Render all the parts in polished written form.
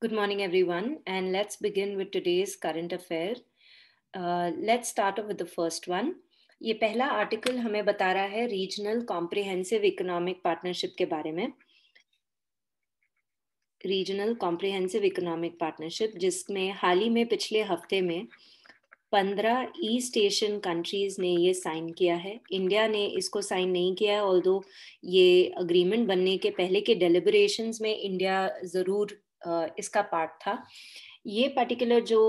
Good morning, everyone, and let's begin with today's current affair. Let's start off with the first one. ये पहला article हमें बता रहा है रीजनल कॉम्प्रिहेंसिव इकोनॉमिक पार्टनरशिप के बारे में। रीजनल कॉम्प्रिहेंसिव इकोनॉमिक पार्टनरशिप जिसमें हाल ही में पिछले हफ्ते में 15 ईस्ट एशियन कंट्रीज ने ये साइन किया है। इंडिया ने इसको साइन नहीं किया है, ऑल्दो ये अग्रीमेंट बनने के पहले के डेलिबरेशंस में इंडिया जरूर इसका पार्ट था। ये पर्टिकुलर जो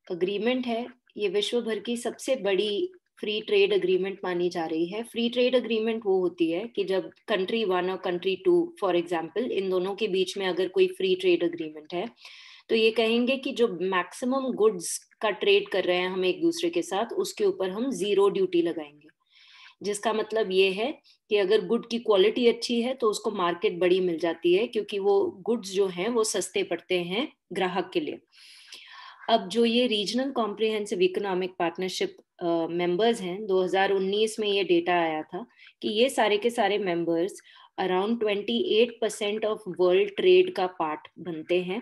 अग्रीमेंट है ये विश्व भर की सबसे बड़ी फ्री ट्रेड अग्रीमेंट मानी जा रही है। फ्री ट्रेड अग्रीमेंट वो होती है कि जब कंट्री 1 और कंट्री 2 फॉर एग्जांपल इन दोनों के बीच में अगर कोई फ्री ट्रेड अग्रीमेंट है तो ये कहेंगे कि जो मैक्सिमम गुड्स का ट्रेड कर रहे हैं हम एक दूसरे के साथ उसके ऊपर हम जीरो ड्यूटी लगाएंगे, जिसका मतलब ये है कि अगर गुड की क्वालिटी अच्छी है तो उसको मार्केट बड़ी मिल जाती है क्योंकि वो गुड्स जो हैं वो सस्ते पड़ते हैं ग्राहक के लिए। अब जो ये regional comprehensive economic partnership members हैं, 2019 में ये डेटा आया था कि ये सारे के सारे members around 28% of world trade का पार्ट बनते हैं।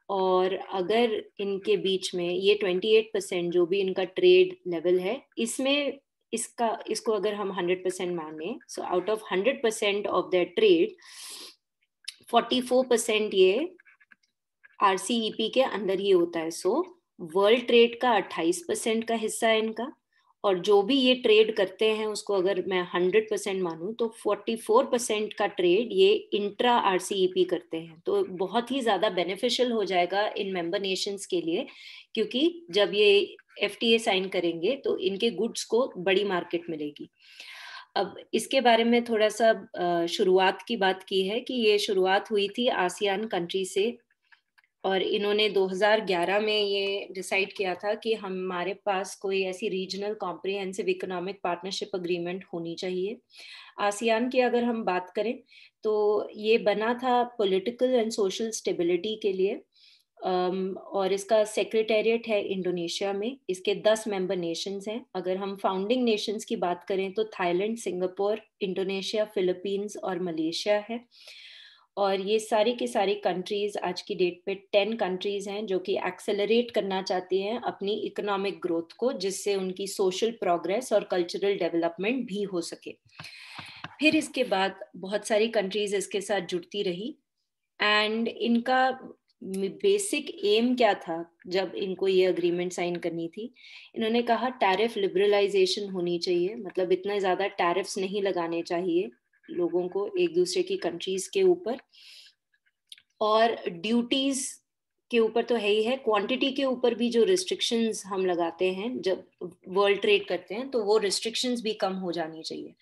और अगर इनके बीच में ये 28% जो भी इनका ट्रेड लेवल है इसमें इसको अगर हम 100% माने, so out of 100% of their trade 44% ये आरसीईपी के अंदर ही होता है। सो वर्ल्ड ट्रेड का 28% का हिस्सा है इनका, और जो भी ये ट्रेड करते हैं उसको अगर मैं 100% मानूं तो 44% का ट्रेड ये इंट्रा आरसीईपी करते हैं। तो बहुत ही ज्यादा बेनिफिशियल हो जाएगा इन मेंबर नेशंस के लिए, क्योंकि जब ये एफटीए साइन करेंगे तो इनके गुड्स को बड़ी मार्केट मिलेगी। अब इसके बारे में थोड़ा सा शुरुआत की बात की है कि ये शुरुआत हुई थी आसियान कंट्री से, और इन्होंने 2011 में ये डिसाइड किया था कि हमारे पास कोई ऐसी regional comprehensive economic partnership agreement होनी चाहिए। आसियान की अगर हम बात करें तो ये बना था पॉलिटिकल एंड सोशल स्टेबिलिटी के लिए, और इसका सेक्रेटेरिएट है इंडोनेशिया में। इसके 10 मेंबर नेशंस हैं। अगर हम फाउंडिंग नेशंस की बात करें तो थाईलैंड, सिंगापुर, इंडोनेशिया, फिलीपींस और मलेशिया है। और ये सारी की सारी कंट्रीज आज की डेट पे 10 कंट्रीज हैं जो कि एक्सेलरेट करना चाहती हैं अपनी इकोनॉमिक ग्रोथ को, जिससे उनकी सोशल प्रोग्रेस और कल्चरल डेवलपमेंट भी हो सके। फिर इसके बाद बहुत सारी कंट्रीज इसके साथ जुड़ती रही, एंड इनका बेसिक एम क्या था जब इनको ये अग्रीमेंट साइन करनी थी। इन्होंने कहा टैरिफ लिबरलाइजेशन होनी चाहिए, मतलब इतना ज्यादा टैरिफ्स नहीं लगाने चाहिए लोगों को एक दूसरे की कंट्रीज के ऊपर, और ड्यूटीज के ऊपर तो है ही है, क्वांटिटी के ऊपर भी जो रिस्ट्रिक्शंस हम लगाते हैं जब वर्ल्ड ट्रेड करते हैं तो वो रिस्ट्रिक्शंस भी कम हो जानी चाहिए।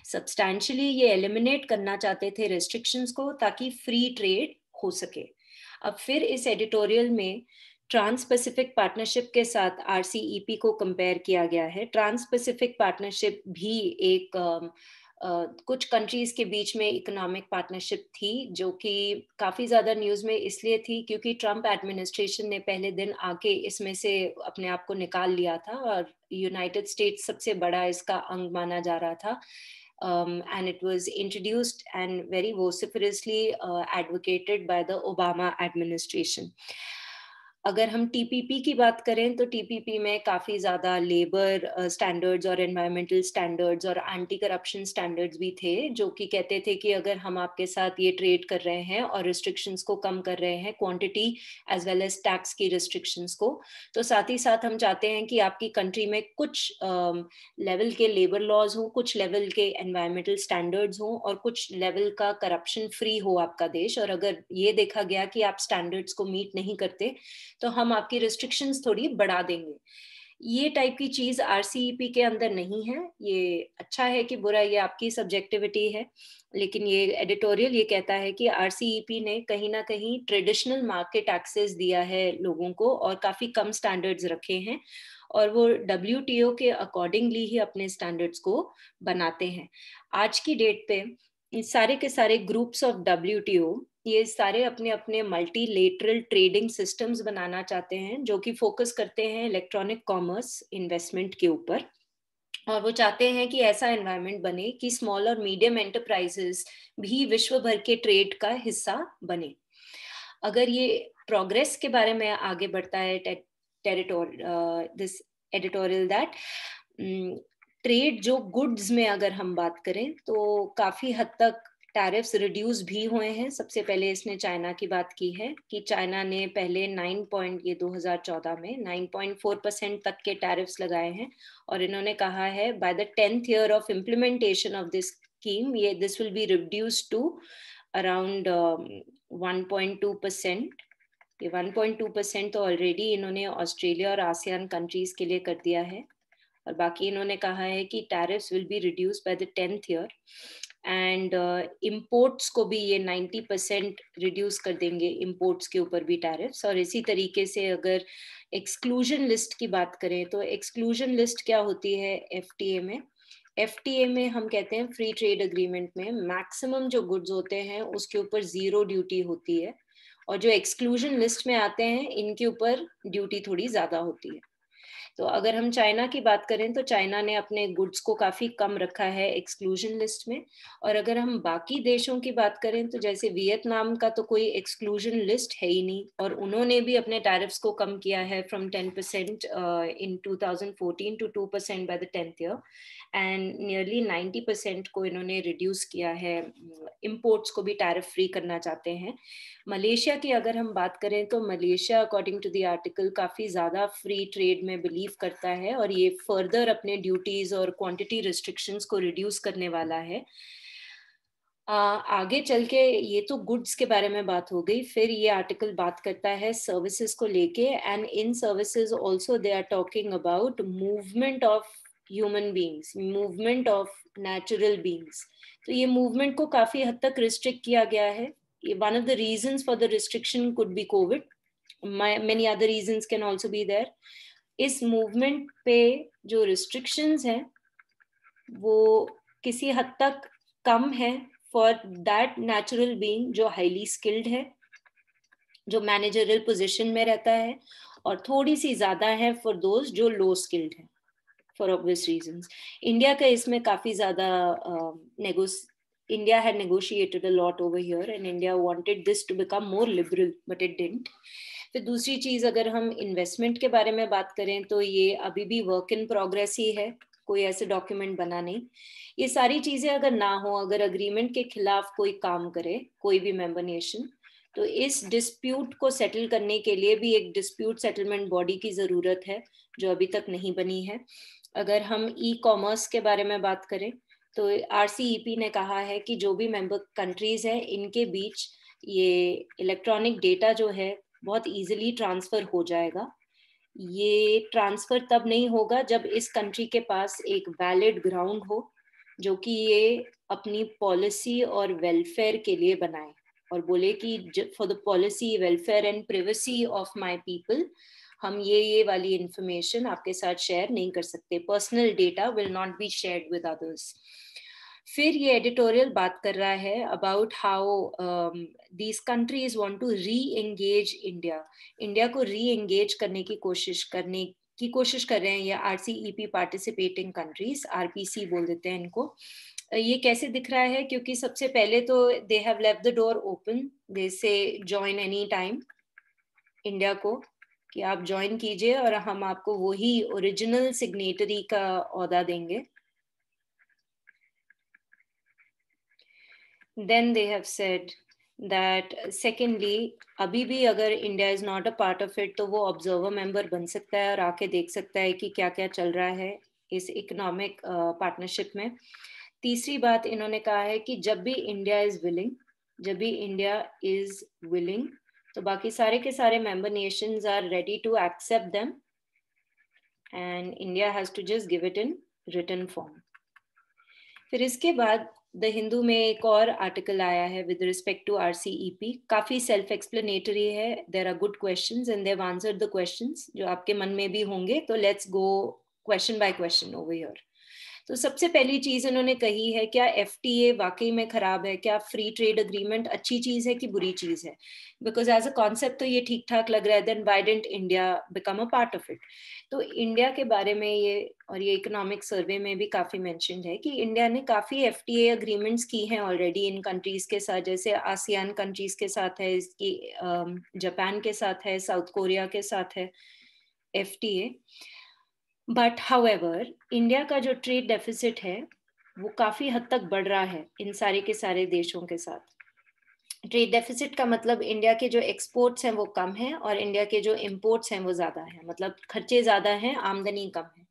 सब्सटैंशियली ये एलिमिनेट करना चाहते थे रिस्ट्रिक्शंस को, ताकि फ्री ट्रेड हो सके। अब फिर इस एडिटोरियल में ट्रांस पैसिफिक पार्टनरशिप के साथ आरसीईपी को कंपेयर किया गया है। ट्रांस पैसिफिक पार्टनरशिप भी एक कुछ कंट्रीज के बीच में इकोनॉमिक पार्टनरशिप थी जो कि काफी ज्यादा न्यूज में इसलिए थी क्योंकि ट्रम्प एडमिनिस्ट्रेशन ने पहले दिन आके इसमें से अपने आप को निकाल लिया था, और यूनाइटेड स्टेट्स सबसे बड़ा इसका अंग माना जा रहा था। And it was introduced and very vociferously advocated by the Obama administration. अगर हम टीपीपी की बात करें तो टीपीपी में काफी ज्यादा लेबर स्टैंडर्ड्स और एनवायरमेंटल स्टैंडर्ड्स और एंटी करप्शन स्टैंडर्ड्स भी थे, जो कि कहते थे कि अगर हम आपके साथ ये ट्रेड कर रहे हैं और रिस्ट्रिक्शंस को कम कर रहे हैं, quantity as well as tax की रिस्ट्रिक्शंस को, तो साथ ही साथ हम चाहते हैं कि आपकी कंट्री में कुछ लेवल के लेबर लॉज हो, कुछ लेवल के एनवायरमेंटल स्टैंडर्ड्स हो, और कुछ लेवल का करप्शन फ्री हो आपका देश। और अगर ये देखा गया कि आप स्टैंडर्ड्स को मीट नहीं करते तो हम आपकी रिस्ट्रिक्शंस थोड़ी बढ़ा देंगे। ये टाइप की चीज आरसीईपी के अंदर नहीं है। ये अच्छा है कि बुरा, ये आपकी सब्जेक्टिविटी है, लेकिन ये एडिटोरियल ये कहता है कि आरसीईपी ने कहीं ना कहीं ट्रेडिशनल मार्केट एक्सेस दिया है लोगों को और काफी कम स्टैंडर्ड्स रखे हैं, और वो डब्ल्यूटीओ के अकॉर्डिंगली ही अपने स्टैंडर्ड्स को बनाते हैं। आज की डेट पे सारे के सारे ग्रुप्स ऑफ डब्ल्यूटीओ ये सारे अपने अपने मल्टीलेटरल ट्रेडिंग सिस्टम्स बनाना चाहते हैं जो कि फोकस करते हैं इलेक्ट्रॉनिक कॉमर्स इन्वेस्टमेंट के ऊपर, और वो चाहते हैं कि ऐसा एनवायरनमेंट बने कि स्मॉल और मीडियम एंटरप्राइजेस भी विश्व भर के ट्रेड का हिस्सा बने। अगर ये प्रोग्रेस के बारे में आगे बढ़ता है दिस एडिटोरियल दैट ट्रेड जो गुड्स में अगर हम बात करें तो काफी हद तक टैरिफ्स रिड्यूस भी हुए हैं। सबसे पहले इसने चाइना की बात की है कि चाइना ने पहले 2014 में 9.4% तक के टैरिफ्स लगाए हैं और इन्होंने कहा है by the 10th year of implementation of this scheme ये this will be reduce to around 1.2%। ये 1.2% तो ऑलरेडी इन्होंने ऑस्ट्रेलिया और आसियान कंट्रीज के लिए कर दिया है और बाकी इन्होंने कहा है कि tariffs will be reduce by the 10th year and imports को भी ये 90% रिड्यूस कर देंगे, इम्पोर्ट्स के ऊपर भी टैरिफ्स। और इसी तरीके से अगर एक्सक्लूजन लिस्ट की बात करें तो एक्सक्लूजन लिस्ट क्या होती है एफटीए में? एफटीए में हम कहते हैं फ्री ट्रेड एग्रीमेंट में मैक्सिमम जो गुड्स होते हैं उसके ऊपर 0 ड्यूटी होती है और जो एक्सक्लूजन लिस्ट में आते हैं इनके ऊपर ड्यूटी थोड़ी ज्यादा होती है। तो अगर हम चाइना की बात करें तो चाइना ने अपने गुड्स को काफी कम रखा है एक्सक्लूजन लिस्ट में। और अगर हम बाकी देशों की बात करें तो जैसे वियतनाम का तो कोई एक्सक्लूजन लिस्ट है ही नहीं और उन्होंने भी अपने टैरिफ्स को कम किया है from 10% in 2014 to 2% by the 10th year and nearly 90% को इन्होंने रिड्यूस किया है। इम्पोर्ट्स को भी टैरिफ फ्री करना चाहते हैं। मलेशिया की अगर हम बात करें तो Malaysia according to the article काफी ज्यादा फ्री ट्रेड में बिलीव करता है और ये फर्दर अपने ड्यूटीज और क्वांटिटी रिस्ट्रिक्शंस को रिड्यूस करने वाला है। आगे चल के ये तो गुड्स के बारे में बात हो गई, फिर ये आर्टिकल बात करता है सर्विसेज को लेके and in services also they are talking about movement of human beings, movement of natural beings. तो ये मूवमेंट को काफी हद तक रिस्ट्रिक्ट किया गया है। One of the reasons for the restriction could be COVID. Many other reasons can also be there. इस movement पे जो restrictions हैं वो किसी हद तक कम है for that natural being जो highly skilled है, जो managerial position में रहता है, और थोड़ी सी ज्यादा है for those जो low skilled है for obvious reasons. इंडिया का इसमें काफी ज्यादा India had negotiated a lot over here and India wanted this to become more liberal, but it didn't. फिर दूसरी चीज अगर हम इन्वेस्टमेंट के बारे में बात करें तो ये अभी भी वर्क इन प्रोग्रेस ही है, कोई ऐसे डॉक्यूमेंट बना नहीं। ये सारी चीजें अगर ना हो, अगर अग्रीमेंट के खिलाफ कोई काम करे कोई भी मेंबर नेशन, तो इस डिस्प्यूट को सेटल करने के लिए भी एक डिस्प्यूट सेटलमेंट बॉडी की जरूरत है जो अभी तक नहीं बनी है। अगर हम ई कॉमर्स के बारे में बात करें तो RCEP ने कहा है कि जो भी मेंबर कंट्रीज हैं इनके बीच ये इलेक्ट्रॉनिक डेटा जो है बहुत इजीली ट्रांसफर हो जाएगा। ये ट्रांसफर तब नहीं होगा जब इस कंट्री के पास एक वैलिड ग्राउंड हो जो कि ये अपनी पॉलिसी और वेलफेयर के लिए बनाए और बोले कि for the policy welfare and privacy of my people हम ये वाली इंफॉर्मेशन आपके साथ शेयर नहीं कर सकते। Personal data will not be shared with others. फिर ये एडिटोरियल बात कर रहा है about how these countries want to reengage India. India को री एंगेज करने की कोशिश कर रहे हैं ये RCEP पार्टिसिपेटिंग कंट्रीज, RPC बोल देते हैं इनको। ये कैसे दिख रहा है? क्योंकि सबसे पहले तो they have left the door open, they say join any time India को कि आप ज्वाइन कीजिए और हम आपको वही ओरिजिनल सिग्नेटरी का ओहदा देंगे। Then they have said that secondly अभी भी अगर India is not a part of it तो वो ऑब्जर्वर मेंबर बन सकता है और आके देख सकता है कि क्या क्या चल रहा है इस इकोनॉमिक पार्टनरशिप में। तीसरी बात इन्होंने कहा है कि जब भी इंडिया इज विलिंग तो बाकी सारे के सारे member nations are ready to accept them and India has to just give it in written form. फिर इसके बाद द हिंदू में एक और आर्टिकल आया है विद रिस्पेक्ट टू RCEP, काफी सेल्फ एक्सप्लेनेटरी है, there are good questions and they have answered the questions जो आपके मन में भी होंगे। तो let's go question by question over here. तो सबसे पहली चीज उन्होंने कही है, क्या FTA वाकई में खराब है, क्या फ्री ट्रेड अग्रीमेंट अच्छी चीज है कि बुरी चीज है? बिकॉज एज अ कॉन्सेप्ट तो ये ठीक ठाक लग रहा है, then why didn't India become a part of it? तो इंडिया के बारे में ये, और ये इकोनॉमिक सर्वे में भी काफी मेंशन्ड है कि इंडिया ने काफी FTA अग्रीमेंट्स की हैं ऑलरेडी इन कंट्रीज के साथ, जैसे आसियान कंट्रीज के साथ है इसकी, जापान के साथ है, साउथ कोरिया के साथ है FTA। बट हाउएवर इंडिया का जो ट्रेड डेफिसिट है वो काफी हद तक बढ़ रहा है इन सारे के सारे देशों के साथ। ट्रेड डेफिसिट का मतलब इंडिया के जो एक्सपोर्ट्स हैं वो कम है और इंडिया के जो इम्पोर्ट्स हैं वो ज्यादा है, मतलब खर्चे ज्यादा हैं, आमदनी कम है।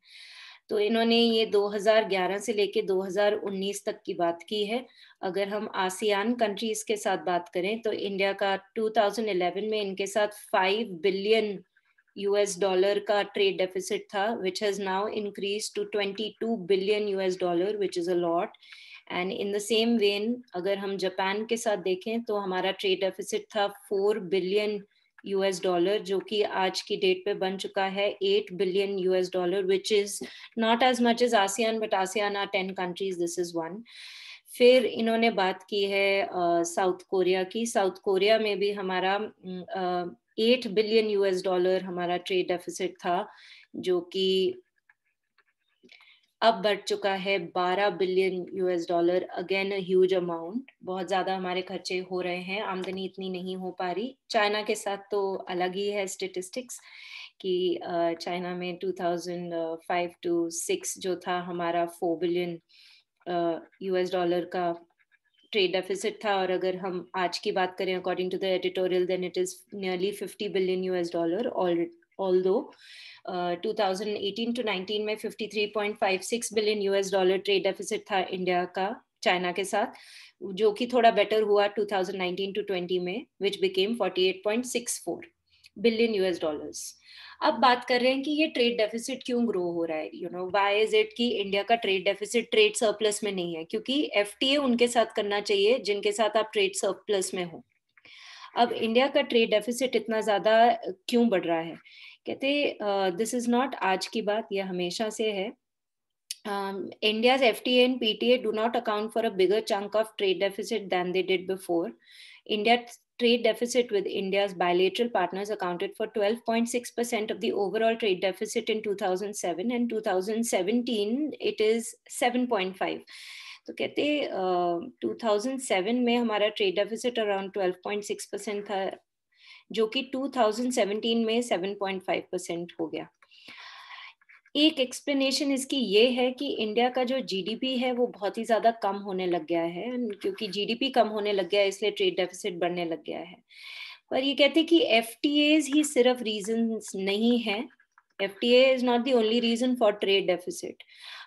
तो इन्होंने ये 2011 से लेके 2019 तक की बात की है। अगर हम आसियान कंट्रीज के साथ बात करें तो इंडिया का 2011 में इनके साथ 5 बिलियन US डॉलर का ट्रेड डेफिसिट था, which has now increased to 22 billion US dollar, which is a lot. And in the same when अगर हम जापान के साथ देखें तो हमारा ट्रेड डेफिसिट था 4 बिलियन US डॉलर, जो कि आज की डेट पे बन चुका है 8 billion US dollar, which is not as much as ASEAN, but ASEAN are 10 countries, this is one. फिर इन्होंने बात की है साउथ कोरिया की। साउथ कोरिया में भी हमारा 8 बिलियन US डॉलर हमारा ट्रेड डेफिसिट था, जो कि अब बढ़ चुका है 12 billion US dollar. Again huge amount, बहुत ज्यादा हमारे खर्चे हो रहे हैं, आमदनी इतनी नहीं हो पा रही। चाइना के साथ तो अलग ही है स्टेटिस्टिक्स कि चाइना में 2005 to 6 जो था हमारा 4 बिलियन US डॉलर का ट्रेड डेफिसिट था, और अगर हम आज की बात करें according to the editorial then it is nearly 50 billion US dollar. Although 2018 to 19 में 53.56 billion US dollar trade deficit था इंडिया का चाइना के साथ, जो कि थोड़ा बेटर हुआ 2019 to 20 में, which became 48.64 billion US dollars. अब बात कर रहे हैं कि ये ट्रेड डेफिसिट क्यों ग्रो हो रहा है, you know why is it कि इंडिया का ट्रेड डेफिसिट ट्रेड सरप्लस में नहीं है? क्योंकि FTA उनके साथ करना चाहिए जिनके साथ आप ट्रेड सरप्लस में हो। अब इंडिया का ट्रेड डेफिसिट इतना ज्यादा क्यों बढ़ रहा है? कहते दिस इज नॉट आज की बात, यह हमेशा से है। India's FTA and PTA do not account for a bigger chunk of trade deficit than they did before. India's trade deficit with India's bilateral partners accounted for 12.6% of the overall trade deficit in 2007, and 2017 it is 7.5. तो कहते 2007 में हमारा trade deficit around 12.6% था, जो कि 2017 में 7.5% हो गया। एक एक्सप्लेनेशन इसकी ये है कि इंडिया का जो GDP है वो बहुत ही ज्यादा कम होने लग गया है, क्योंकि GDP कम होने लग गया है इसलिए ट्रेड डेफिसिट बढ़ने लग गया है। पर ये कहते हैं कि FTAs ही सिर्फ रीजंस नहीं है, FTA is not the only reason for trade deficit.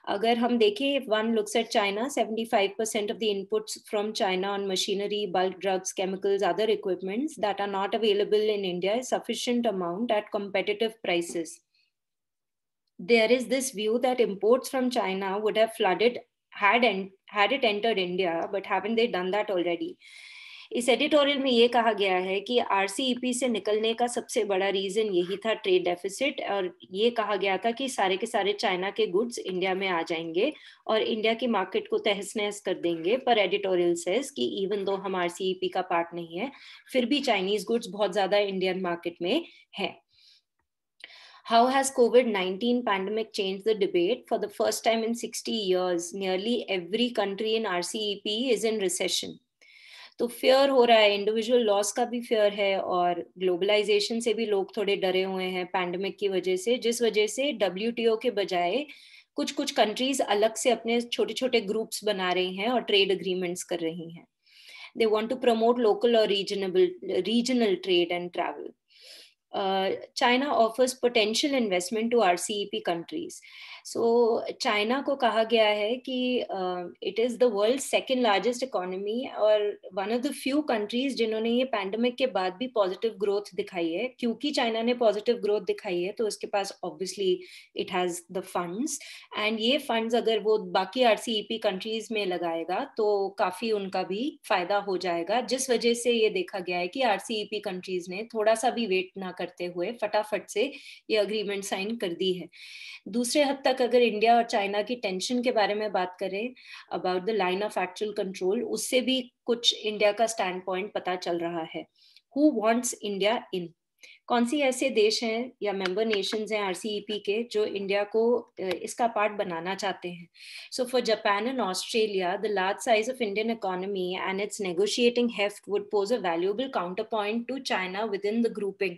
अगर हम देखें, if one looks at China, 75% of the inputs from China on machinery, bulk drugs, chemicals, other equipments that are not available in India is sufficient amount at competitive prices. There is this view that imports from China would have flooded had it entered India, but haven't they done that already? इस editorial में ये कहा गया है कि RCEP से निकलने का सबसे बड़ा रीजन यही था, ट्रेड डेफिसिट, और ये कहा गया था कि सारे के सारे चाइना के गुड्स इंडिया में आ जाएंगे और इंडिया की मार्केट को तहस नहस कर देंगे। पर एडिटोरियल सेज कि इवन दो हम RCEP का पार्ट नहीं है, फिर भी चाइनीज गुड्स बहुत ज्यादा इंडियन मार्केट में है। How has COVID-19 pandemic changed the debate? For the first time in 60 years, nearly every country in RCEP is in recession. तो फेयर हो रहा है, इंडिविजुअल लॉस का भी फेयर है और ग्लोबलाइजेशन से भी लोग थोड़े डरे हुए हैं पैंडेमिक की वजह से, जिस वजह से WTO के बजाय कुछ कुछ कंट्रीज अलग से अपने छोटे छोटे ग्रुप्स बना रही हैं और ट्रेड अग्रीमेंट्स कर रही हैं। They want to promote local or regional trade and travel. China offers potential investment to RCEP countries. So China को कहा गया है कि it is the world's second largest economy और one of the few countries जिन्होंने ये pandemic के बाद भी पॉजिटिव ग्रोथ दिखाई है। क्योंकि चाइना ने पॉजिटिव ग्रोथ दिखाई है तो उसके पास obviously it has the funds, and ये फंड्स अगर वो बाकी RCEP कंट्रीज में लगाएगा तो काफी उनका भी फायदा हो जाएगा, जिस वजह से ये देखा गया है कि RCEP कंट्रीज ने थोड़ा सा भी वेट ना करते हुए फटाफट से ये अग्रीमेंट साइन कर दी है। दूसरे हद तक तक अगर इंडिया और चाइना की टेंशन के बारे में बात करें about the line of actual control, उससे भी कुछ इंडिया का स्टैंड पॉइंट पता चल रहा है. Who wants India in? कौन सी ऐसे देश हैं या मेंबर नेशंस हैं आरसीईपी के जो इंडिया को इसका पार्ट बनाना चाहते हैं? So for Japan and Australia, the large size of Indian economy and it's negotiating heft would pose a valuable counter point two China with in the grouping.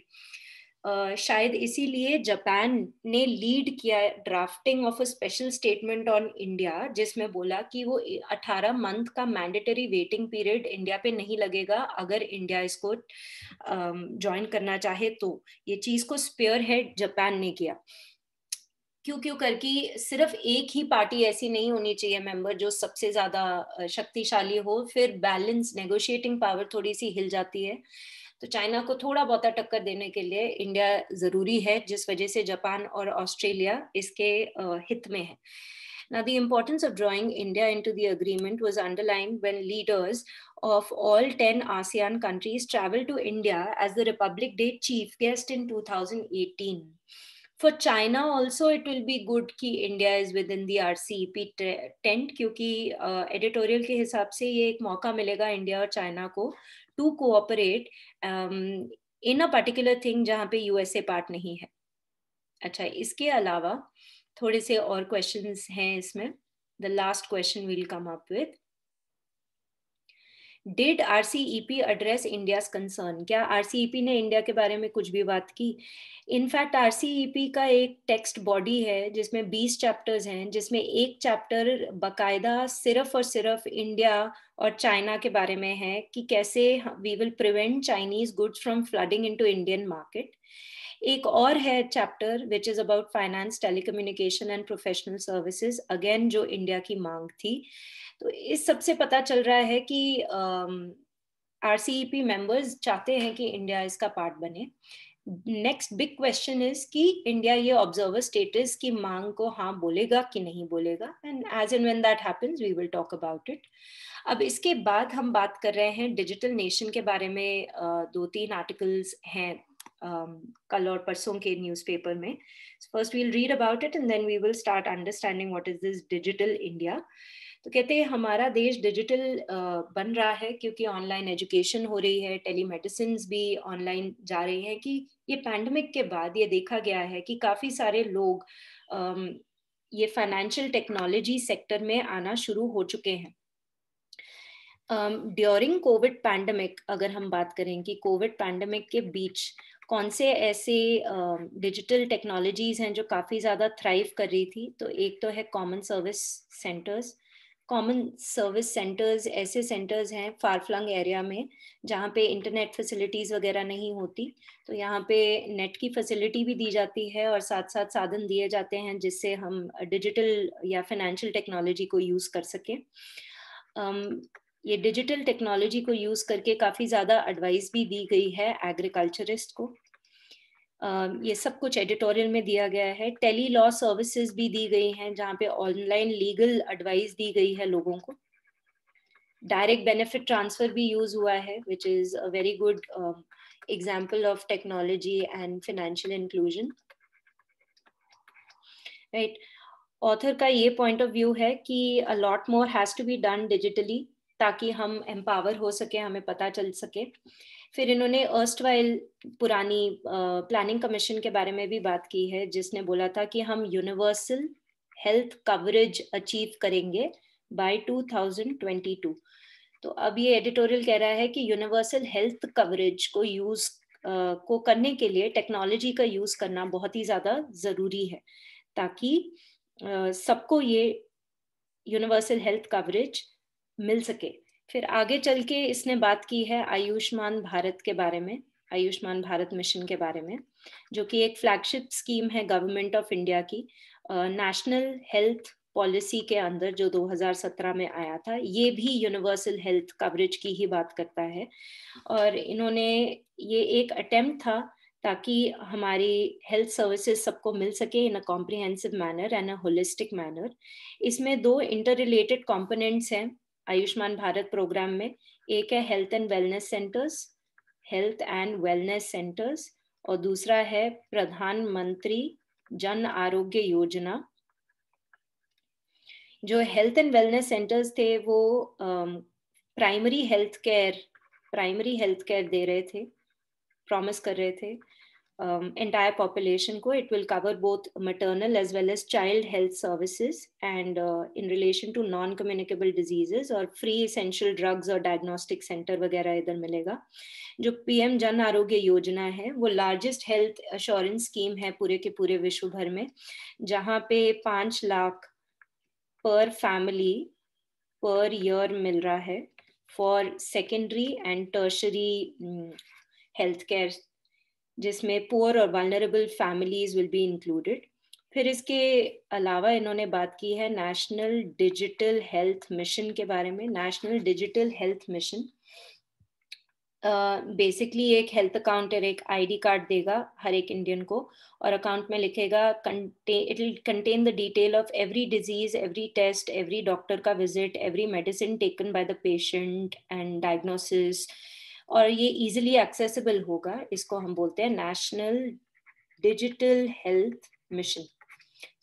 शायद इसीलिए Japan ने lead किया drafting of a special statement on India, जिसमें बोला कि वो 18 month का mandatory waiting period India पे नहीं लगेगा अगर इंडिया इसको ज्वाइन करना चाहे तो. ये चीज को स्पेयर हेड जापान ने किया. क्यों करके सिर्फ एक ही पार्टी ऐसी नहीं होनी चाहिए मेंबर जो सबसे ज्यादा शक्तिशाली हो, फिर बैलेंस नेगोशिएटिंग पावर थोड़ी सी हिल जाती है. तो चाइना को थोड़ा बहुत टक्कर देने के लिए इंडिया जरूरी है, जिस वजह से जापान और ऑस्ट्रेलिया इसके हित में है. Now, the importance of drawing India into the agreement was underlined when leaders of all 10 ASEAN countries traveled to India as the Republic Day chief guest in 2018. For China also, it will be good कि India is within the RCEP tent, क्योंकि editorial के हिसाब से ये एक मौका मिलेगा India और चाइना को to cooperate in a particular thing जहाँ पे USA पार्ट नहीं है. अच्छा, इसके अलावा थोड़े से और क्वेश्चंस हैं इसमें. The last question will come up with, did RCEP address India's concern? क्या आरसीईपी ने इंडिया के बारे में कुछ भी बात की? इनफैक्ट आरसीईपी का एक टेक्स्ट बॉडी है जिसमें 20 चैप्टर्स हैं, जिसमें एक चैप्टर बकायदा सिर्फ और सिर्फ इंडिया और चाइना के बारे में है कि कैसे we will prevent Chinese goods from flooding into Indian market. एक और है chapter which is about finance, telecommunication and professional services, again जो इंडिया की मांग थी. तो इस सब से पता चल रहा है कि आरसीईपी मेंबर्स चाहते हैं कि इंडिया इसका पार्ट बने. नेक्स्ट बिग क्वेश्चन इज कि इंडिया ये ऑब्जर्वर स्टेटस की मांग को हाँ बोलेगा कि नहीं बोलेगा, and as and when that happens we will talk about it. अब इसके बाद हम बात कर रहे हैं डिजिटल नेशन के बारे में. 2-3 आर्टिकल्स हैं कल और परसों के न्यूज़पेपर में. First we'll read about it and then we will start understanding what is this digital India. तो कहते हैं हमारा देश डिजिटल बन रहा है क्योंकि ऑनलाइन एजुकेशन हो रही है, टेलीमेडिसिन भी ऑनलाइन जा रही है. कि ये पैंडमिक के बाद ये देखा गया है कि काफी सारे लोग ये फाइनेंशियल टेक्नोलॉजी सेक्टर में आना शुरू हो चुके हैं. ड्यूरिंग कोविड पैंडमिक अगर हम बात करें कि कोविड पैंडमिक के बीच कौन से ऐसे डिजिटल टेक्नोलॉजीज हैं जो काफी ज्यादा थ्राइव कर रही थी, तो एक तो है common service centres. Common service centres ऐसे सेंटर्स हैं फार फ्लंग एरिया में जहाँ पे इंटरनेट फैसिलिटीज वगैरह नहीं होती, तो यहाँ पे नेट की फैसिलिटी भी दी जाती है और साथ साथ साधन दिए जाते हैं जिससे हम डिजिटल या फाइनेंशियल टेक्नोलॉजी को यूज कर सकें. ये डिजिटल टेक्नोलॉजी को यूज करके काफी ज्यादा एडवाइस भी दी गई है एग्रीकल्चरिस्ट को. ये सब कुछ एडिटोरियल में दिया गया है. टेली लॉ सर्विसेज भी दी गई हैं जहाँ पे ऑनलाइन लीगल एडवाइस दी गई है लोगों को. डायरेक्ट बेनिफिट ट्रांसफर भी यूज हुआ है which is a very good example of technology and financial inclusion. Right, author का ये पॉइंट ऑफ व्यू है कि a lot more has to be done digitally ताकि हम एम्पावर हो सके, हमें पता चल सके. फिर इन्होंने अर्स्टवाइल पुरानी प्लानिंग कमीशन के बारे में भी बात की है जिसने बोला था कि हम यूनिवर्सल हेल्थ कवरेज अचीव करेंगे बाय 2022. तो अब ये एडिटोरियल कह रहा है कि यूनिवर्सल हेल्थ कवरेज को यूज को करने के लिए टेक्नोलॉजी का यूज करना बहुत ही ज्यादा जरूरी है ताकि सबको ये यूनिवर्सल हेल्थ कवरेज मिल सके. फिर आगे चल के इसने बात की है आयुष्मान भारत के बारे में, आयुष्मान भारत मिशन के बारे में, जो कि एक फ्लैगशिप स्कीम है गवर्नमेंट ऑफ इंडिया की नेशनल हेल्थ पॉलिसी के अंदर जो 2017 में आया था. ये भी यूनिवर्सल हेल्थ कवरेज की ही बात करता है और इन्होंने ये एक अटेम्प्ट था ताकि हमारी हेल्थ सर्विसेज सबको मिल सके in a comprehensive manner and a holistic manner. इसमें 2 इंटर रिलेटेड कॉम्पोनेंट्स हैं आयुष्मान भारत प्रोग्राम में. एक है हेल्थ एंड वेलनेस सेंटर्स और दूसरा है प्रधानमंत्री जन आरोग्य योजना जो हेल्थ एंड वेलनेस सेंटर्स थे वो प्राइमरी हेल्थ केयर दे रहे थे, प्रॉमिस कर रहे थे entire population को. It will cover both maternal as well as child health services and in relation to non-communicable diseases और free essential drugs और diagnostic center वगैरह इधर मिलेगा. जो पीएम जन आरोग्य योजना है वो लार्जेस्ट हेल्थ अश्योरेंस स्कीम है पूरे के पूरे विश्व भर में, जहाँ पे 5 लाख पर फैमिली पर ईयर मिल रहा है for secondary and tertiary health care, जिसमें पुअर और vulnerable families will be included. फिर इसके अलावा इन्होंने बात की है नेशनल डिजिटल हेल्थ मिशन के बारे में. National digital health mission basically एक हेल्थ अकाउंट और एक आईडी कार्ड देगा हर एक इंडियन को, और अकाउंट में लिखेगा it will contain the detail of every disease, every test, every doctor का visit, every medicine taken by the patient and diagnosis, और ये इजीली एक्सेसिबल होगा. इसको हम बोलते हैं नेशनल डिजिटल हेल्थ मिशन.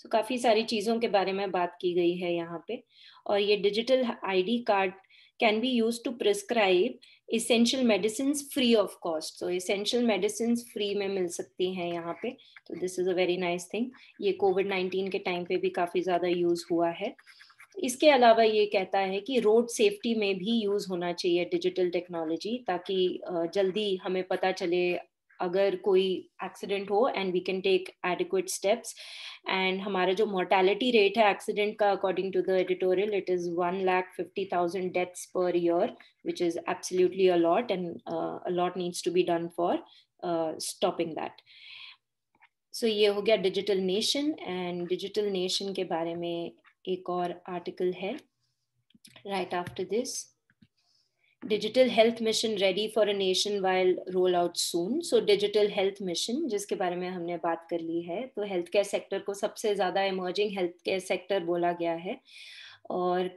तो काफी सारी चीजों के बारे में बात की गई है यहाँ पे. और ये digital ID card can be use to prescribe essential medicines free of cost. So essential medicines free में मिल सकती हैं यहाँ पे. तो this is a very nice thing. ये COVID-19 के टाइम पे भी काफी ज्यादा यूज हुआ है. इसके अलावा ये कहता है कि रोड सेफ्टी में भी यूज होना चाहिए डिजिटल टेक्नोलॉजी, ताकि जल्दी हमें पता चले अगर कोई एक्सीडेंट हो and we can take adequate steps. And हमारा जो मोर्टेलिटी रेट है एक्सीडेंट का, according to the editorial, it is 1,50,000 deaths per year, which is absolutely a lot, and a lot needs to be done for stopping that. So ये हो गया digital nation. And digital nation के बारे में एक और article है right after this. Digital health mission ready for a nation wide roll out soon. So digital health mission जिसके बारे में हमने बात कर ली है, तो हेल्थ केयर सेक्टर को सबसे ज्यादा इमर्जिंग हेल्थ केयर सेक्टर बोला गया है, और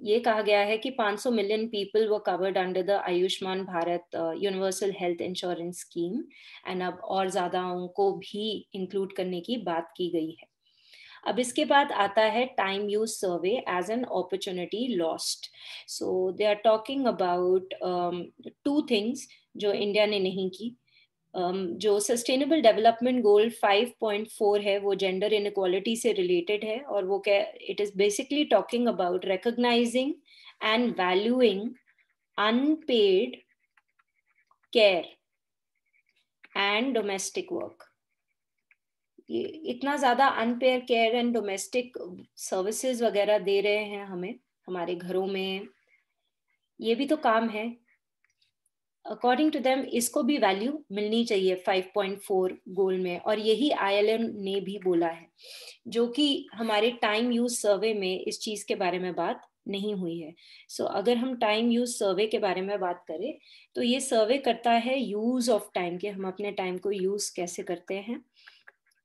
ये कहा गया है कि 500 मिलियन पीपल वो covered under the Ayushman Bharat universal health insurance scheme, and अब और ज्यादा उनको भी इंक्लूड करने की बात की गई है. अब इसके बाद आता है time use survey as an opportunity lost. So they are talking about 2 things जो इंडिया ने नहीं की. जो सस्टेनेबल डेवलपमेंट गोल 5.4 है वो जेंडर इनइक्वालिटी से रिलेटेड है, और वो क्या, it is basically talking about recognising and valuing unpaid care and domestic work. इतना ज्यादा unpaid care and domestic services वगैरह दे रहे हैं हमें हमारे घरों में, ये भी तो काम है. अकॉर्डिंग टू देम इसको भी वैल्यू मिलनी चाहिए 5.4 गोल में, और यही ILN ने भी बोला है, जो कि हमारे टाइम यूज सर्वे में इस चीज के बारे में बात नहीं हुई है. सो अगर हम टाइम यूज सर्वे के बारे में बात करें, तो ये सर्वे करता है यूज ऑफ टाइम, कि हम अपने टाइम को यूज कैसे करते हैं,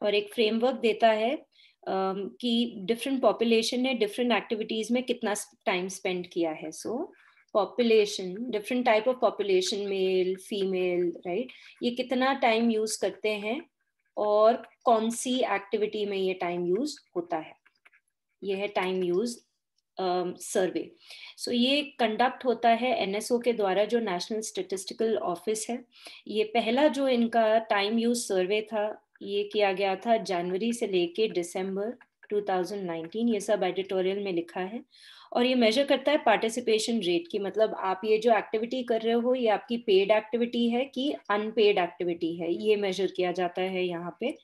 और एक फ्रेमवर्क देता है कि डिफरेंट पॉपुलेशन ने डिफरेंट एक्टिविटीज में कितना टाइम स्पेंड किया है. सो population, different type of population, male female, right, ये कितना टाइम यूज करते हैं और कौन सी एक्टिविटी में ये टाइम यूज होता है. ये है टाइम यूज सर्वे. सो ये कंडक्ट होता है NSO के द्वारा, जो नेशनल स्टैटिस्टिकल ऑफिस है. ये पहला जो इनका टाइम यूज सर्वे था ये किया गया था जनवरी से लेके दिसंबर 2019, ये सब एडिटोरियल में लिखा है. और ये मेजर करता है पार्टिसिपेशन रेट की, मतलब आप ये जो एक्टिविटी कर रहे हो ये आपकी पेड एक्टिविटी है कि अनपेड एक्टिविटी है, ये मेजर किया जाता है यहाँ पे.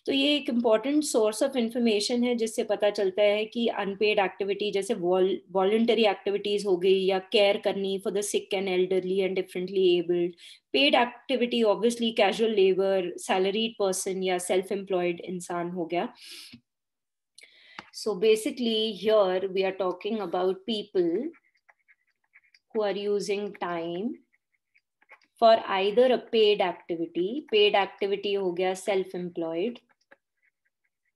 तो ये एक इम्पॉर्टेंट सोर्स ऑफ इंफॉर्मेशन है जिससे पता चलता है कि अनपेड एक्टिविटी जैसे वॉलंटरी एक्टिविटीज हो गई, या केयर करनी for the sick and elderly and differently abled. Paid activity obviously casual labour, salaried person या सेल्फ एम्प्लॉयड इंसान हो गया. So basically here we are talking about people who are using time for either a paid activity हो गया self employed,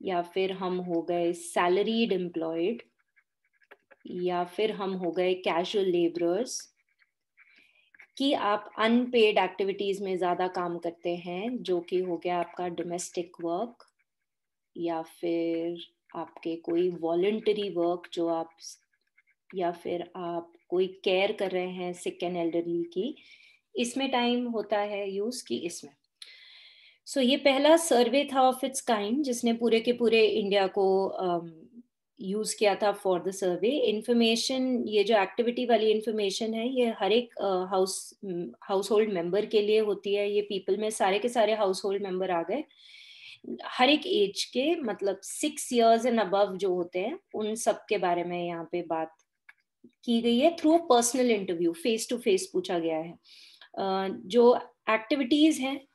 या फिर हम हो गए सैलरीड एम्प्लॉयड, या फिर हम हो गए कैजुअल लेबरर्स, कि आप अनपेड एक्टिविटीज में ज्यादा काम करते हैं, जो कि हो गया आपका डोमेस्टिक वर्क, या फिर आपके कोई वॉलंटरी वर्क जो आप, या फिर आप कोई केयर कर रहे हैं सिक एंड एल्डरली की, इसमें टाइम होता है यूज की इसमें। सो ये पहला सर्वे था ऑफ इट्स काइंड जिसने पूरे के पूरे इंडिया को यूज किया था फॉर द सर्वे। इंफॉर्मेशन, ये जो एक्टिविटी वाली इंफॉर्मेशन है, ये हर एक हाउस होल्ड मेंबर के लिए होती है। ये पीपल में सारे के सारे हाउस होल्ड मेंबर आ गए, हर एक एज के, मतलब 6 years एंड अबव जो होते हैं उन सब के बारे में यहाँ पे बात की गई है through personal interview, face to face पूछा गया है। जो एक्टिविटीज हैं,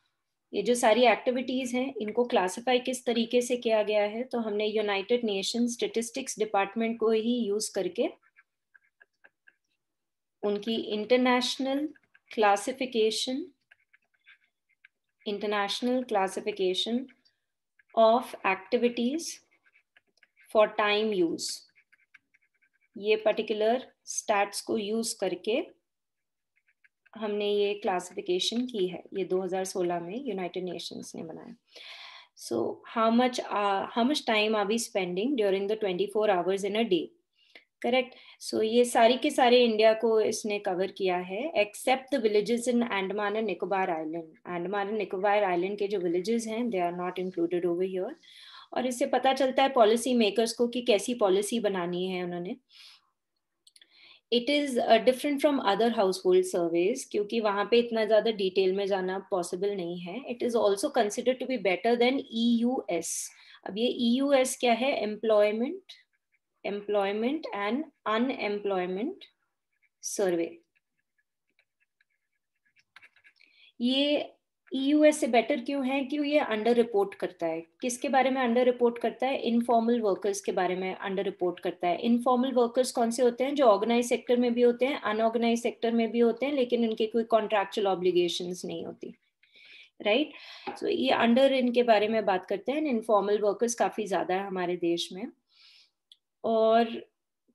ये जो सारी एक्टिविटीज हैं, इनको क्लासिफाई किस तरीके से किया गया है, तो हमने यूनाइटेड नेशन स्टैटिस्टिक्स डिपार्टमेंट को ही यूज करके उनकी international classification of activities for time use, ये पर्टिकुलर स्टैट्स को यूज करके हमने ये क्लासिफिकेशन की है। ये 2016 में यूनाइटेड नेशंस ने बनाया। So how much time are we spending during the 24 hours in a day, correct. So ये सारी के सारे इंडिया को इसने कवर किया है, except the villages in Andaman and Nicobar island. Andaman and Nicobar island के जो विलेजेस हैं, they are not included over here. और इससे पता चलता है पॉलिसी मेकर्स को कि कैसी पॉलिसी बनानी है उन्होंने। It is different from other house hold surveys, क्योंकि वहां पे इतना ज्यादा डिटेल में जाना पॉसिबल नहीं है। It is also considered to be better than EUS। अब ये EUS क्या है? Employment and unemployment survey. ये EUS से बेटर क्यों है? क्यों ये अंडर रिपोर्ट करता है। किसके बारे में अंडर रिपोर्ट करता है? इनफॉर्मल वर्कर्स के बारे में अंडर रिपोर्ट करता है। इनफॉर्मल वर्कर्स कौन से होते हैं? जो ऑर्गेनाइज सेक्टर में भी होते हैं, अनऑर्गेनाइज सेक्टर में भी होते हैं, लेकिन इनके कोई कॉन्ट्रैक्चुअल ऑब्लिगेशंस नहीं होती, राइट। सो ये अंडर इनके बारे में बात करते हैं। इनफॉर्मल वर्कर्स काफी ज्यादा है हमारे देश में, और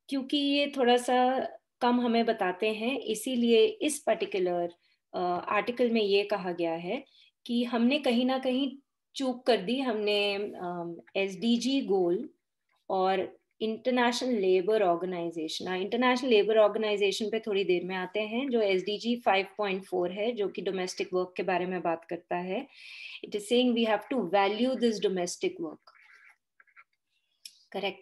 क्योंकि ये थोड़ा सा कम हमें बताते हैं, इसीलिए इस पर्टिकुलर आर्टिकल में ये कहा गया है कि हमने कहीं ना कहीं चूक कर दी। हमने SDG गोल और इंटरनेशनल लेबर ऑर्गेनाइजेशन पे थोड़ी देर में आते हैं, जो SDG 5.4 है, जो कि डोमेस्टिक वर्क के बारे में बात करता है। It is saying we have to value this domestic work, correct.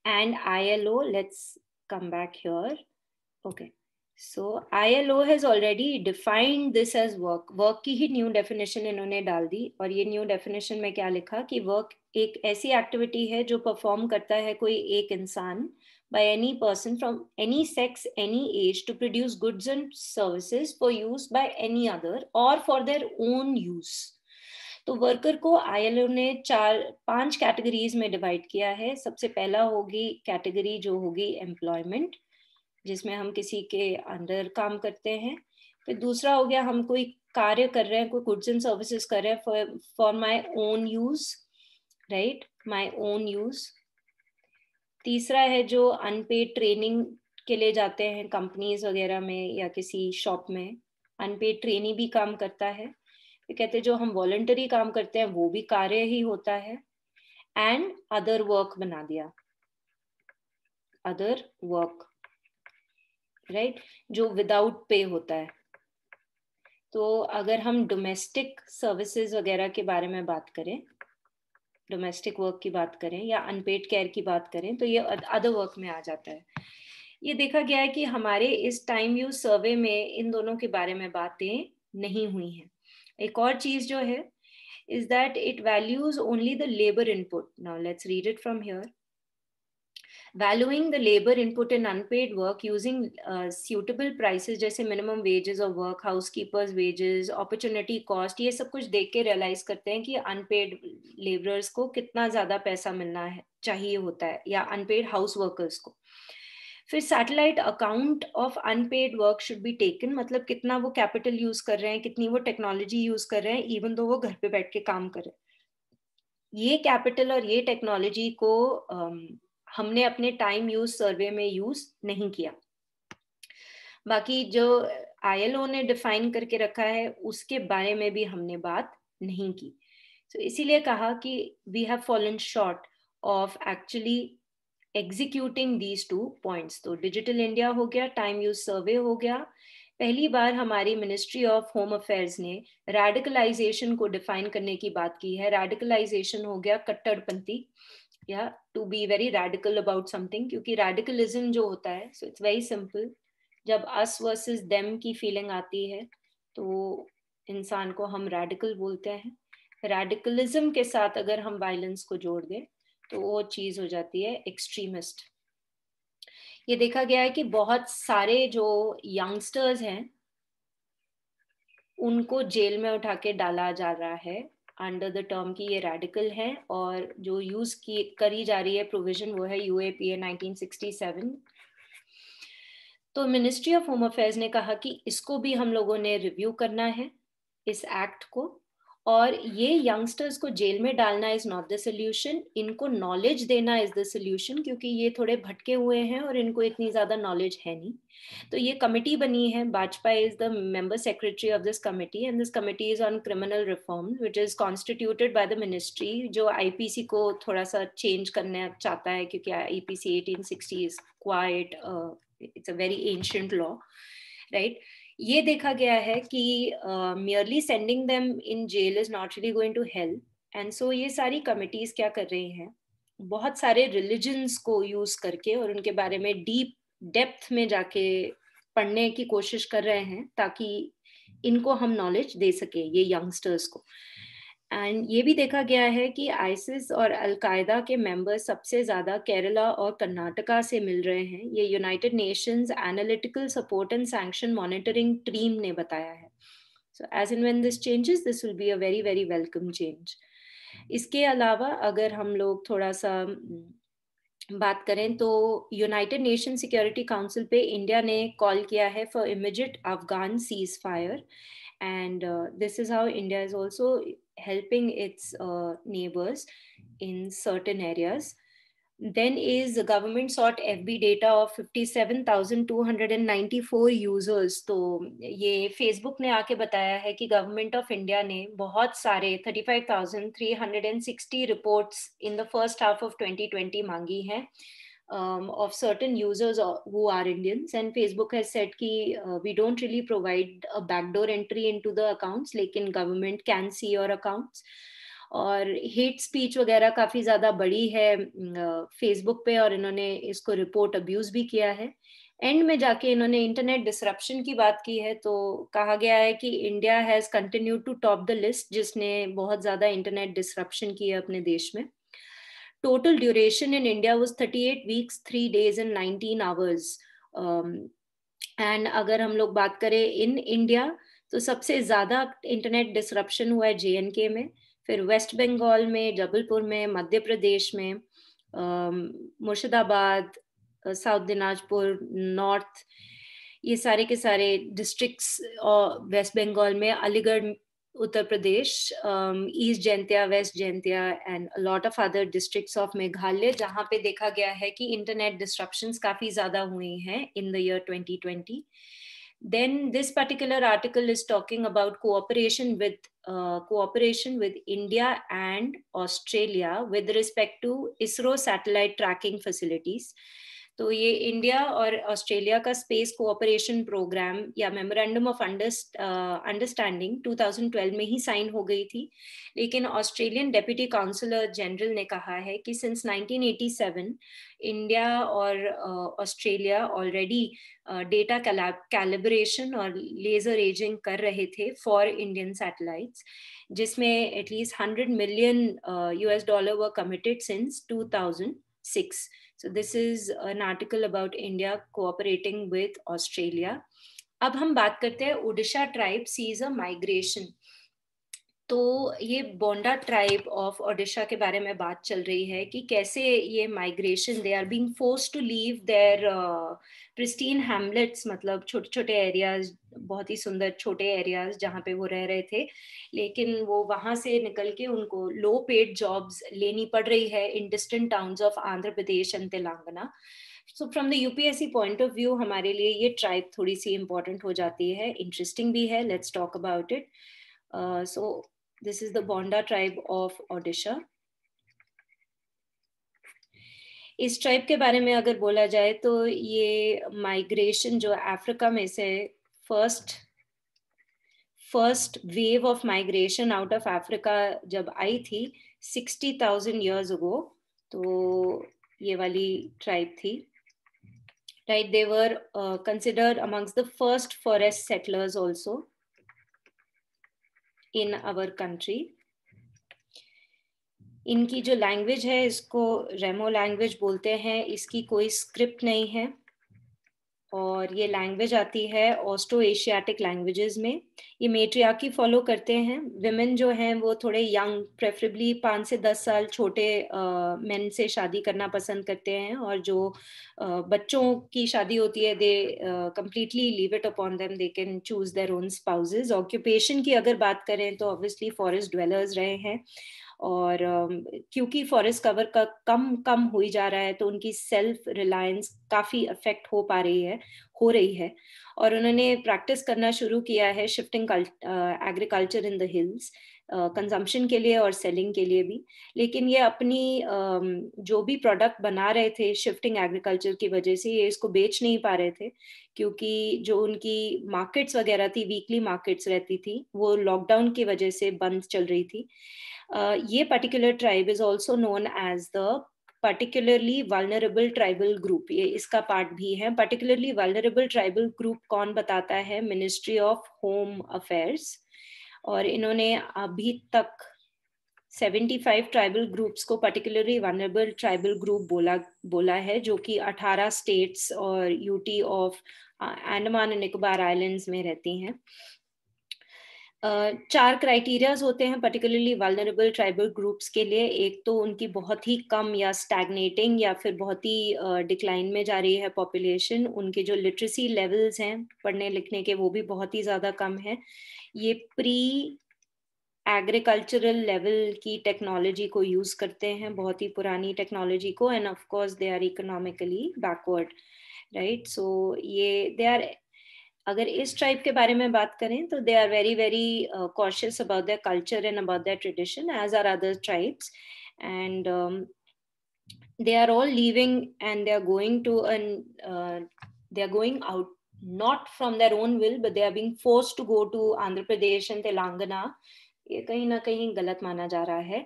And ILO, let's come back here. Okay, so ILO has already defined this as work. Work की ही न्यू डेफिनेशन इन्होंने डाल दी, और ये न्यू डेफिनेशन में क्या लिखा कि work एक ऐसी एक्टिविटी है जो परफॉर्म करता है कोई एक इंसान by any person from any sex, any age, to produce goods and services for use by any other or for their own use. तो वर्कर को ILO ने 5 कैटेगरीज में डिवाइड किया है। सबसे पहला होगी कैटेगरी जो होगी एम्प्लॉयमेंट, जिसमें हम किसी के अंडर काम करते हैं। फिर दूसरा हो गया हम कोई कार्य कर रहे हैं, कोई गुड्स एंड सर्विसेज कर रहे हैं for my own use, right, my own use. तीसरा है जो अनपेड ट्रेनिंग के लिए जाते हैं कंपनीज वगैरह में या किसी शॉप में, अनपेड ट्रेनी भी काम करता है। कहते हैं जो हम वॉलंटरी काम करते हैं वो भी कार्य ही होता है। एंड अदर वर्क बना दिया, अदर वर्क, राइट, जो विदाउट पे होता है। तो अगर हम डोमेस्टिक सर्विसेज वगैरह के बारे में बात करें, डोमेस्टिक वर्क की बात करें या अनपेड केयर की बात करें, तो ये अदर वर्क में आ जाता है। ये देखा गया है कि हमारे इस टाइम यूज सर्वे में इन दोनों के बारे में बातें नहीं हुई हैं। एक और चीज जो है is that it values only the labor input. Now let's read it from here. Valuing the labor input in unpaid work using suitable prices जैसे minimum wages of work, housekeepers wages, opportunity cost, ये सब कुछ देख के realize करते हैं कि unpaid laborers को कितना ज्यादा पैसा मिलना है चाहिए होता है, या unpaid house workers को। फिर satellite account of unpaired work should be taken, मतलब कितना वो कैपिटल यूज कर रहे हैं, कितनी वो टेक्नोलॉजी यूज कर रहे हैं, इवन दो वो घर पे बैठ के काम कर रहे हैं। ये कैपिटल और ये टेक्नोलॉजी को हमने अपने टाइम यूज सर्वे में यूज नहीं किया। बाकी जो ILO ने डिफाइन करके रखा है उसके बारे में भी हमने बात नहीं की। तो इसीलिए कहा कि we have fallen short of actually executing these 2 points. तो डिजिटल इंडिया हो गया, टाइम यूज सर्वे हो गया. पहली बार हमारी मिनिस्ट्री ऑफ होम अफेयर्स ने रेडिकलाइजेशन को डिफाइन करने की बात की है. रेडिकलाइजेशन हो गया कट्टरपंथी, या to be very radical about something, क्योंकि रेडिकलिज्म जो होता है, सो इट्स वेरी सिंपल. जब अस वर्सेस देम की फीलिंग आती है तो इंसान को हम रेडिकल बोलते हैं. रेडिकलिज्म के साथ अगर हम वायलेंस को जोड़ दें तो वो चीज हो जाती है एक्सट्रीमिस्ट. ये देखा गया है कि बहुत सारे जो यंगस्टर्स हैं उनको जेल में उठा के डाला जा रहा है अंडर द टर्म की ये रेडिकल है, और जो यूज की करी जा रही है प्रोविजन वो है यूएपीए 1967. तो मिनिस्ट्री ऑफ होम अफेयर्स ने कहा कि इसको भी हम लोगों ने रिव्यू करना है, इस एक्ट को. और ये यंगस्टर्स को जेल में डालना इज नॉट द सोल्यूशन, इनको नॉलेज देना इज द सोल्यूशन, क्योंकि ये थोड़े भटके हुए हैं और इनको इतनी ज्यादा नॉलेज है नहीं. तो ये कमिटी बनी है, Vajpayee is the member secretary of this committee, and this committee is on criminal reform which is constituted by the ministry, जो आईपीसी को थोड़ा सा चेंज करना चाहता है, क्योंकि IPC 1860 is quite, it's a very ancient law, right. ये देखा गया है कि merely sending them in jail is not really going to help, and so ये सारी कमिटीज क्या कर रही हैं, बहुत सारे रिलीजन्स को यूज करके और उनके बारे में डीप डेप्थ में जाके पढ़ने की कोशिश कर रहे हैं ताकि इनको हम नॉलेज दे सके, ये यंगस्टर्स को. एंड ये भी देखा गया है कि आईसिस और अलकायदा के मेंबर्स सबसे ज्यादा केरला और कर्नाटका से मिल रहे हैं. ये United Nations analytical support and sanction monitoring team ने बताया है. So as and when this changes, this will be a very very welcome change. इसके अलावा अगर हम लोग थोड़ा सा बात करें तो यूनाइटेड नेशन सिक्योरिटी काउंसिल पे इंडिया ने कॉल किया है for immediate Afghan cease fire, and this is how India is also helping its neighbors in certain areas. Then is the government sought FB data of 57,294 users. तो ये Facebook ने आके बताया है कि गवर्नमेंट ऑफ इंडिया ने बहुत सारे 35,360 reports in the first half of 2020 मांगी हैं of certain users who are Indians, and Facebook has said कि we don't really provide a backdoor entry into the accounts, लेकिन government can see your accounts. और hate speech वगैरह काफी ज्यादा बड़ी है फेसबुक पे, और इन्होंने इसको रिपोर्ट अब्यूज भी किया है. एंड में जाके इन्होंने इंटरनेट डिसरप्शन की बात की है, तो कहा गया है कि India has continued to top the list, जिसने बहुत ज्यादा इंटरनेट डिसरप्शन की है अपने देश में. Total duration in India was 38 weeks, 3 days and 19 hours. And अगर हम लोग बात करें इन इंडिया, तो सबसे ज्यादा इंटरनेट डिसरप्शन हुआ है JNK में, फिर वेस्ट बंगाल में, जबलपुर में, मध्य प्रदेश में, मुर्शिदाबाद, साउथ दिनाजपुर, नॉर्थ, ये सारे के सारे डिस्ट्रिक्ट्स, वेस्ट बंगाल में Aligarh, Uttar Pradesh, East Jaintia, West Jaintia, and lot of other districts of Meghalaya, जहाँ पे देखा गया है कि इंटरनेट डिस्ट्रप्शंस काफी ज्यादा हुई हैं in the year 2020. Then this particular article is talking about cooperation with India and Australia with respect to ISRO satellite tracking facilities. तो ये इंडिया और ऑस्ट्रेलिया का स्पेस कोऑपरेशन प्रोग्राम या मेमोरेंडम ऑफ अंडरस्टैंडिंग 2012 में ही साइन हो गई थी, लेकिन ऑस्ट्रेलियन डेप्यूटी काउंसलर जनरल ने कहा है कि सिंस 1987 इंडिया और ऑस्ट्रेलिया ऑलरेडी डेटा कैलिब्रेशन और लेजर एजिंग कर रहे थे फॉर इंडियन सैटेलाइट्स, जिसमें at least $100 million were committed since 2006. So this is an article about India cooperating with Australia. अब हम बात करते हैं Odisha tribe sees a migration. तो ये बोंडा ट्राइब ऑफ ओडिशा के बारे में बात चल रही है कि कैसे ये migration, they are being forced to leave their pristine hamlets, मतलब छोटे छोटे एरियाज, बहुत ही सुंदर छोटे एरियाज जहाँ पे वो रह रहे थे, लेकिन वो वहां से निकल के उनको लो पेड जॉब्स लेनी पड़ रही है in distant towns of Andhra Pradesh and Telangana. So from the UPSC point of view हमारे लिए ये ट्राइब थोड़ी सी इंपॉर्टेंट हो जाती है, इंटरेस्टिंग भी है. Let's talk about it. So this is the Bonda tribe of Odisha. इस ट्राइब के बारे में अगर बोला जाए तो ये माइग्रेशन जो अफ्रीका में से first wave of migration out of Africa जब आई थी 60,000 years ago, तो ये वाली ट्राइब थी, right? They were considered amongst the first forest settlers also in our country. इनकी जो लैंग्वेज है इसको रेमो लैंग्वेज बोलते हैं, इसकी कोई स्क्रिप्ट नहीं है और ये लैंग्वेज आती है ऑस्ट्रो एशियाटिक लैंग्वेजेस में। ये मेट्रियार्की फॉलो करते हैं। विमेन जो हैं वो थोड़े यंग, प्रेफरेबली 5 से 10 साल छोटे मेन से शादी करना पसंद करते हैं, और जो बच्चों की शादी होती है दे completely leave it upon them, they can choose their own spouses. Occupation की अगर बात करें तो ऑब्वियसली फॉरेस्ट ड्वेलर्स रहे हैं, और क्योंकि फॉरेस्ट कवर का कम हुई जा रहा है तो उनकी सेल्फ रिलायंस काफ़ी अफेक्ट हो रही है, और उन्होंने प्रैक्टिस करना शुरू किया है shifting agriculture in the hills, consumption के लिए और सेलिंग के लिए भी। लेकिन ये अपनी जो भी प्रोडक्ट बना रहे थे शिफ्टिंग एग्रीकल्चर की वजह से, ये इसको बेच नहीं पा रहे थे, क्योंकि जो उनकी मार्केट्स वगैरह थी, वीकली मार्केट्स रहती थी, वो लॉकडाउन की वजह से बंद चल रही थी। ये particular tribe is also known as the particularly vulnerable tribal group, ये इसका पार्ट भी है। particularly vulnerable tribal group कौन बताता है? मिनिस्ट्री ऑफ होम अफेयर्स, और इन्होंने अभी तक 75 ट्राइबल ग्रुप्स को particularly vulnerable tribal group बोला है, जो कि 18 स्टेट्स और UT of Andaman and Nicobar islands में रहती हैं। 4 क्राइटेरियाज होते हैं पर्टिकुलरली वल्नरेबल ट्राइबल ग्रुप्स के लिए। एक तो उनकी बहुत ही कम या स्टैग्नेटिंग या फिर बहुत ही डिक्लाइन में जा रही है पॉपुलेशन। उनके जो लिटरेसी लेवल्स हैं पढ़ने लिखने के, वो भी बहुत ही ज़्यादा कम है। ये प्री एग्रीकल्चरल लेवल की टेक्नोलॉजी को यूज़ करते हैं, बहुत ही पुरानी टेक्नोलॉजी को, and of course they are economically backward, right? So ये दे आर, अगर इस ट्राइब के बारे में बात करें तो they are very very cautious about their culture and about their tradition, as are other tribes, and they are all leaving and they are going to they are going out not from their own will, but they are being forced to go to Andhra Pradesh and Telangana. ये कहीं ना कहीं गलत माना जा रहा है।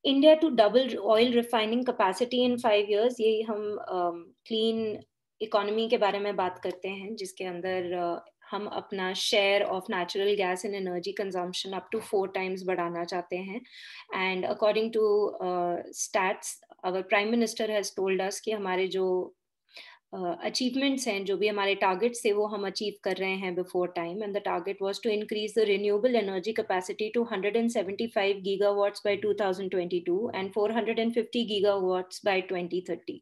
India to double oil refining capacity in 5 years, ये हम क्लीन इकोनॉमी के बारे में बात करते हैं, जिसके अंदर हम अपना share of natural gas and energy consumption up to 4 times बढ़ाना चाहते हैं। And according to stats, our prime minister has told us कि हमारे जो अचीवमेंट्स हैं, जो भी हमारे टारगेट्स थे, वो हम अचीव कर रहे हैं before time. And the target was to increase the renewable energy capacity to 175 gigawatts by 2022 and 450 gigawatts by 2030।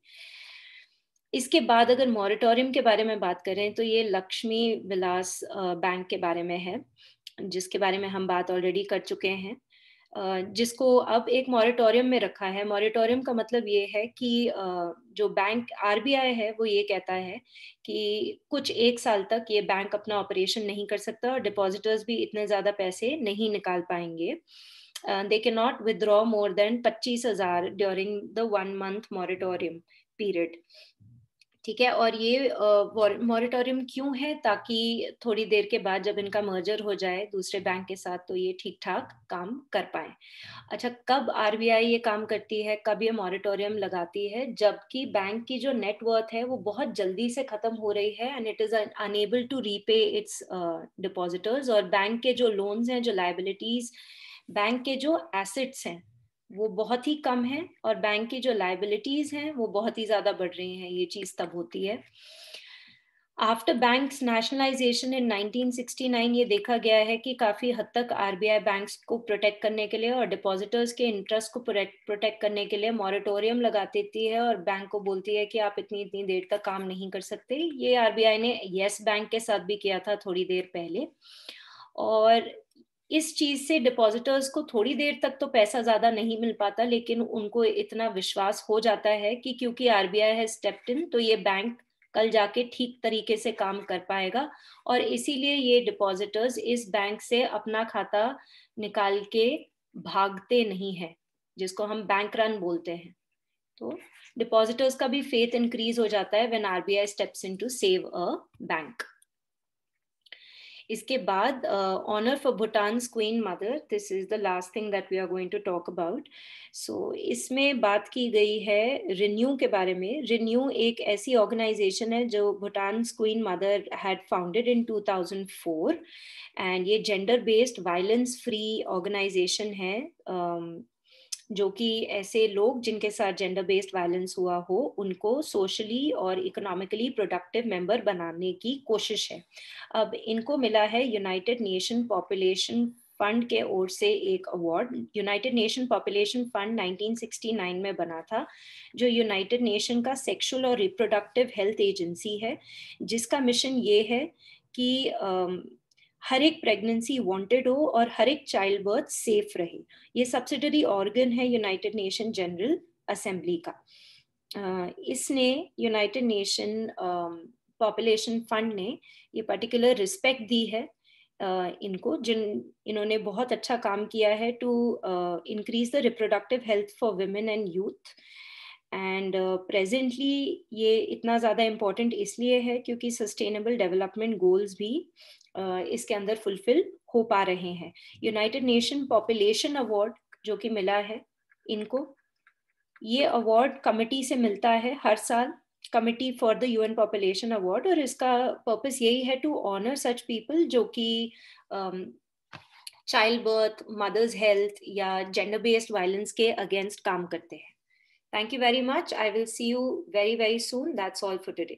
इसके बाद अगर मॉरेटोरियम के बारे में बात करें तो ये लक्ष्मी विलास बैंक के बारे में है, जिसके बारे में हम बात ऑलरेडी कर चुके हैं, जिसको अब एक मॉरेटोरियम में रखा है। मॉरेटोरियम का मतलब ये है कि जो बैंक आरबीआई है वो ये कहता है कि कुछ 1 साल तक ये बैंक अपना ऑपरेशन नहीं कर सकता और डिपॉजिटर्स भी इतने ज़्यादा पैसे नहीं निकाल पाएंगे। They can not withdraw more than 25,000 during the 1 month moratorium period, ठीक है। और ये मॉरेटोरियम क्यों है? ताकि थोड़ी देर के बाद जब इनका मर्जर हो जाए दूसरे बैंक के साथ तो ये ठीक ठाक काम कर पाए। अच्छा, कब आरबीआई ये काम करती है, कब ये मॉरेटोरियम लगाती है? जबकि बैंक की जो नेटवर्थ है वो बहुत जल्दी से खत्म हो रही है and it is unable to repay its depositors, और बैंक के जो लोन्स हैं, जो लाइबिलिटीज, बैंक के जो एसेट्स हैं वो बहुत ही कम है, और बैंक की जो लाइबिलिटीज हैं वो बहुत ही ज्यादा बढ़ रही हैं। ये चीज तब होती है आफ्टर बैंक्स नेशनलाइजेशन इन 1969। ये देखा गया है कि काफी हद तक आरबीआई बैंक्स को प्रोटेक्ट करने के लिए और डिपॉजिटर्स के इंटरेस्ट को प्रोटेक्ट करने के लिए मॉरेटोरियम लगा देती है, और बैंक को बोलती है कि आप इतनी इतनी देर तक काम नहीं कर सकते। ये आरबीआई ने येस बैंक के साथ भी किया था थोड़ी देर पहले, और इस चीज से डिपॉजिटर्स को थोड़ी देर तक तो पैसा ज्यादा नहीं मिल पाता, लेकिन उनको इतना विश्वास हो जाता है कि क्योंकि आरबीआई है स्टेप्ड इन, तो ये बैंक कल जाके ठीक तरीके से काम कर पाएगा, और इसीलिए ये डिपॉजिटर्स इस बैंक से अपना खाता निकाल के भागते नहीं है, जिसको हम बैंक रन बोलते हैं। तो डिपॉजिटर्स का भी फेथ इंक्रीज हो जाता है when RBI steps in to save a bank. इसके बाद honour for Bhutan's queen mother, this is the last thing that we are going to talk about. सो इसमें बात की गई है रिन्यू के बारे में। रिन्यू एक ऐसी ऑर्गेनाइजेशन है जो Bhutan's queen mother had founded in 2004 and ये gender based violence free organisation है, जो कि ऐसे लोग जिनके साथ जेंडर बेस्ड वायलेंस हुआ हो उनको सोशली और इकोनॉमिकली प्रोडक्टिव मेंबर बनाने की कोशिश है। अब इनको मिला है यूनाइटेड नेशन पॉपुलेशन फंड के ओर से एक award. United nation population fund 1969 में बना था, जो यूनाइटेड नेशन का सेक्सुअल और रिप्रोडक्टिव हेल्थ एजेंसी है, जिसका मिशन ये है कि हर एक प्रेगनेंसी वांटेड हो और हर एक चाइल्ड बर्थ सेफ रहे। ये सब्सिडरी ऑर्गन है यूनाइटेड नेशन जनरल असेंबली का। इसने यूनाइटेड नेशन पॉपुलेशन फंड ने ये पर्टिकुलर रिस्पेक्ट दी है इनको, इन्होंने बहुत अच्छा काम किया है to increase the reproductive health for women and youth. And presently ये इतना ज़्यादा इम्पोर्टेंट इसलिए है क्योंकि सस्टेनेबल डेवलपमेंट गोल्स भी इसके अंदर फुलफिल हो पा रहे हैं। यूनाइटेड नेशन पॉपुलेशन अवार्ड जो कि मिला है इनको, ये अवार्ड कमिटी से मिलता है हर साल, committee for the UN population award, और इसका पर्पस यही है टू ऑनर सच पीपल जो कि चाइल्ड बर्थ, मदर्स हेल्थ या जेंडर बेस्ड वायलेंस के अगेंस्ट काम करते हैं। Thank you very much. I will see you very, very soon. That's all for today.